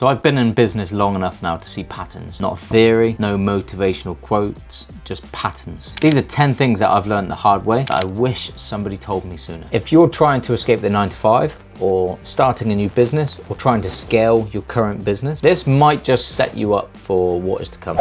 So I've been in business long enough now to see patterns, not theory, no motivational quotes, just patterns. These are 10 things that I've learned the hard way that I wish somebody told me sooner. If you're trying to escape the 9 to 5, or starting a new business, or trying to scale your current business, this might just set you up for what is to come.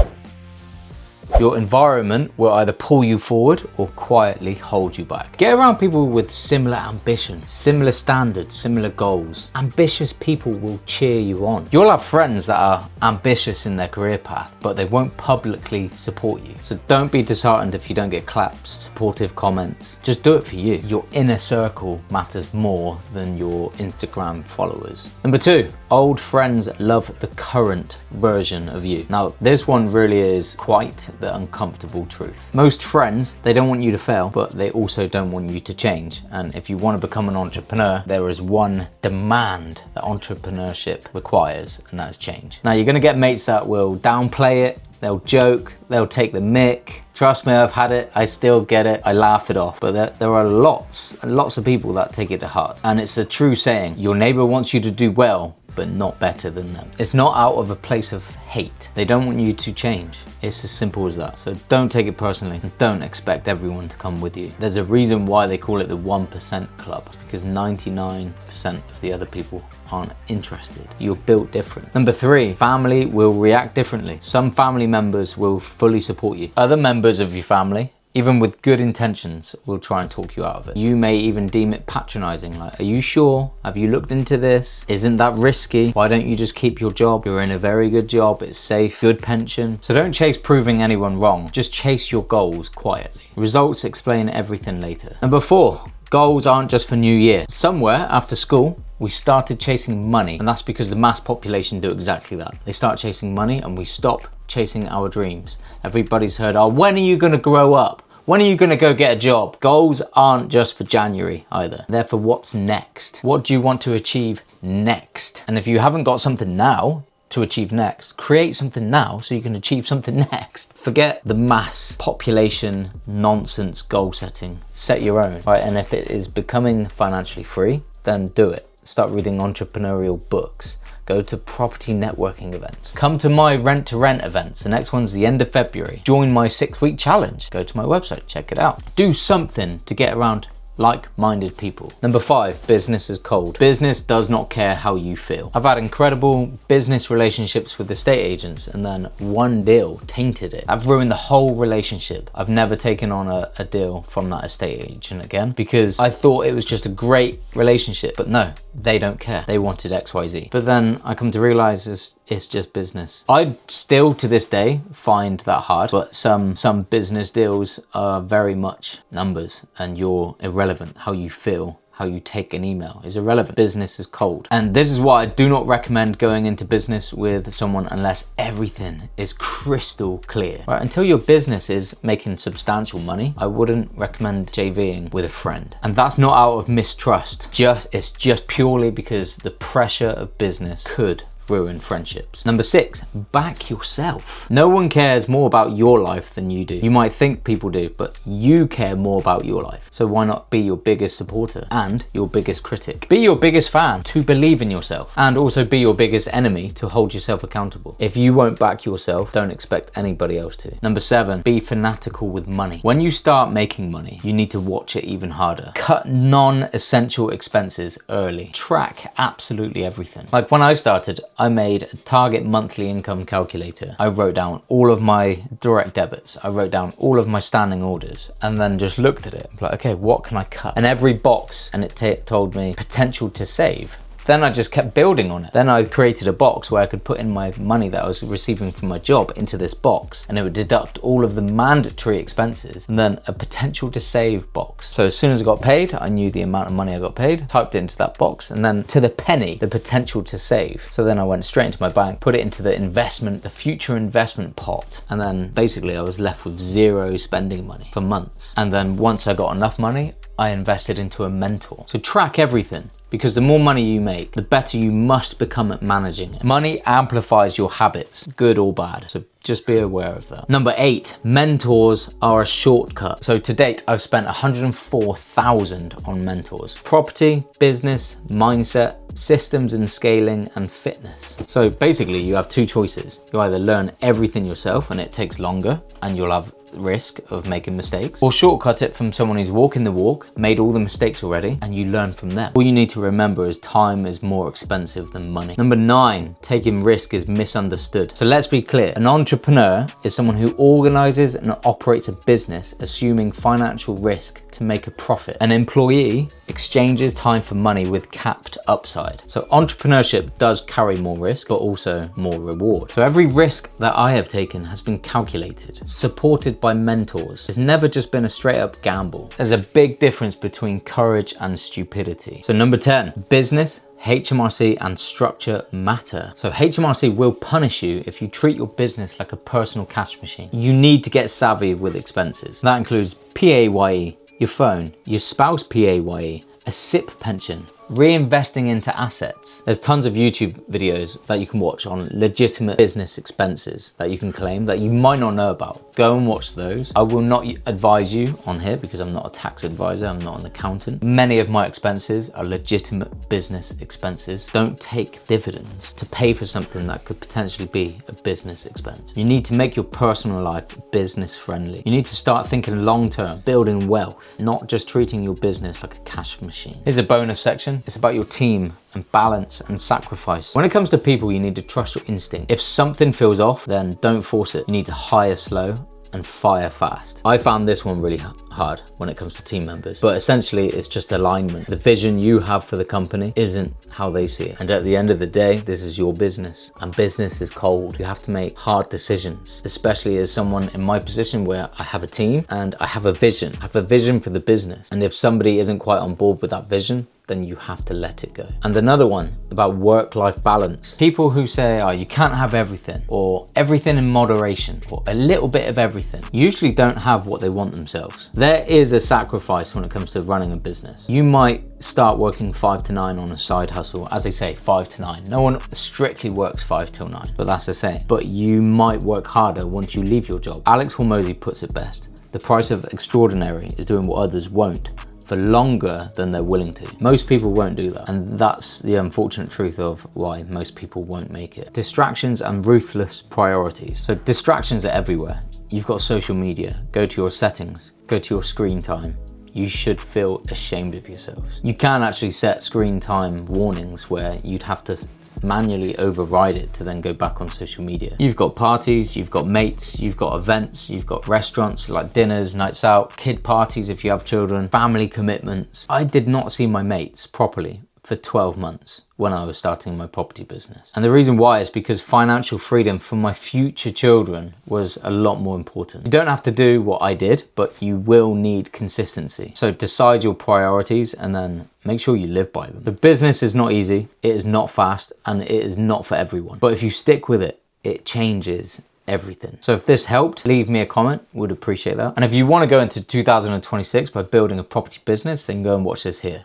Your environment will either pull you forward or quietly hold you back. Get around people with similar ambitions, similar standards, similar goals. Ambitious people will cheer you on. You'll have friends that are ambitious in their career path, but they won't publicly support you. So don't be disheartened if you don't get claps, supportive comments. Just do it for you. Your inner circle matters more than your Instagram followers. Number 2, old friends love the current version of you. Now, this one really is quite the uncomfortable truth. Most friends, they don't want you to fail, but they also don't want you to change. And if you want to become an entrepreneur, there is one demand that entrepreneurship requires, and that is change. Now, you're going to get mates that will downplay it, they'll joke, they'll take the mick. Trust me, I've had it, I still get it, I laugh it off. But there are lots and lots of people that take it to heart. And it's a true saying, your neighbor wants you to do well, but not better than them. It's not out of a place of hate. They don't want you to change. It's as simple as that. So don't take it personally and don't expect everyone to come with you. There's a reason why they call it the 1% club. It's because 99% of the other people aren't interested. You're built different. Number 3, family will react differently. Some family members will fully support you. Other members of your family, even with good intentions, will try and talk you out of it. You may even deem it patronizing, like, are you sure? Have you looked into this? Isn't that risky? Why don't you just keep your job? You're in a very good job, it's safe, good pension. So don't chase proving anyone wrong, just chase your goals quietly. Results explain everything later. Number 4, goals aren't just for New Year. Somewhere after school, we started chasing money, and that's because the mass population do exactly that. They start chasing money and we stop chasing our dreams. Everybody's heard, oh, when are you gonna grow up? When are you gonna go get a job? Goals aren't just for January either. They're for what's next. What do you want to achieve next? And if you haven't got something now to achieve next, create something now so you can achieve something next. Forget the mass population nonsense goal setting. Set your own, right? And if it is becoming financially free, then do it. Start reading entrepreneurial books. Go to property networking events. Come to my rent to rent events. The next one's the end of February. Join my 6-week challenge. Go to my website, check it out. Do something to get around like-minded people. Number 5, business is cold. Business does not care how you feel. I've had incredible business relationships with estate agents, and then one deal tainted it. I've ruined the whole relationship. I've never taken on a deal from that estate agent again because I thought it was just a great relationship, but no, they don't care. They wanted XYZ. But then I come to realize it's just business. I still to this day find that hard, but some business deals are very much numbers, and you're irrelevant. How you feel, how you take an email is irrelevant. Business is cold. And this is why I do not recommend going into business with someone unless everything is crystal clear. Right? Until your business is making substantial money, I wouldn't recommend JVing with a friend. And that's not out of mistrust. It's just purely because the pressure of business could ruin friendships. Number 6, back yourself. No one cares more about your life than you do. You might think people do, but you care more about your life. So why not be your biggest supporter and your biggest critic? Be your biggest fan to believe in yourself, and also be your biggest enemy to hold yourself accountable. If you won't back yourself, don't expect anybody else to. Number 7, be fanatical with money. When you start making money, you need to watch it even harder. Cut non-essential expenses early. Track absolutely everything. Like when I started, I made a target monthly income calculator. I wrote down all of my direct debits. I wrote down all of my standing orders, and then just looked at it. Like, okay, what can I cut? And every box, and it told me potential to save. Then I just kept building on it. Then I created a box where I could put in my money that I was receiving from my job into this box, and it would deduct all of the mandatory expenses, and then a potential to save box. So as soon as I got paid, I knew the amount of money I got paid, typed it into that box, and then to the penny, the potential to save. So then I went straight into my bank, put it into the future investment pot. And then basically I was left with 0 spending money for months. And then once I got enough money, I invested into a mentor. So track everything, because the more money you make, the better you must become at managing it. Money amplifies your habits, good or bad. So just be aware of that. Number 8, mentors are a shortcut. So to date, I've spent 104,000 on mentors. Property, business, mindset, systems and scaling, and fitness. So basically you have two choices. You either learn everything yourself and it takes longer and you'll have risk of making mistakes, or shortcut it from someone who's walking the walk, made all the mistakes already, and you learn from them. All you need to remember is time is more expensive than money. Number 9, taking risk is misunderstood. So let's be clear. An entrepreneur is someone who organizes and operates a business assuming financial risk to make a profit. An employee exchanges time for money with capped upside. So entrepreneurship does carry more risk, but also more reward. So every risk that I have taken has been calculated, supported by mentors. It's never just been a straight up gamble. There's a big difference between courage and stupidity. So number 10, business, HMRC and structure matter. So HMRC will punish you if you treat your business like a personal cash machine. You need to get savvy with expenses. That includes PAYE, your phone, your spouse PAYE, a SIP pension, reinvesting into assets. There's tons of YouTube videos that you can watch on legitimate business expenses that you can claim that you might not know about. Go and watch those. I will not advise you on here because I'm not a tax advisor, I'm not an accountant. Many of my expenses are legitimate business expenses. Don't take dividends to pay for something that could potentially be a business expense. You need to make your personal life business friendly. You need to start thinking long term, building wealth, not just treating your business like a cash machine. Here's a bonus section. It's about your team and balance and sacrifice. When it comes to people, you need to trust your instinct. If something feels off, then don't force it. You need to hire slow and fire fast. I found this one really hard when it comes to team members, but essentially it's just alignment. The vision you have for the company isn't how they see it. And at the end of the day, this is your business and business is cold. You have to make hard decisions, especially as someone in my position where I have a team and I have a vision. I have a vision for the business. And if somebody isn't quite on board with that vision, then you have to let it go. And another one about work-life balance. People who say, oh, you can't have everything, or everything in moderation, or a little bit of everything, usually don't have what they want themselves. There is a sacrifice when it comes to running a business. You might start working 5 to 9 on a side hustle, as they say, 5 to 9. No one strictly works 5 till 9, but that's the saying. But you might work harder once you leave your job. Alex Hormozy puts it best. The price of extraordinary is doing what others won't for longer than they're willing to. Most people won't do that. And that's the unfortunate truth of why most people won't make it. Distractions and ruthless priorities. So distractions are everywhere. You've got social media. Go to your settings, go to your screen time. You should feel ashamed of yourselves. You can actually set screen time warnings where you'd have to manually override it to then go back on social media. You've got parties, you've got mates, you've got events, you've got restaurants like dinners, nights out, kid parties if you have children, family commitments. I did not see my mates properly for 12 months when I was starting my property business. And the reason why is because financial freedom for my future children was a lot more important. You don't have to do what I did, but you will need consistency. So decide your priorities and then make sure you live by them. The business is not easy, it is not fast, and it is not for everyone. But if you stick with it, it changes everything. So if this helped, leave me a comment, would appreciate that. And if you want to go into 2026 by building a property business, then go and watch this here.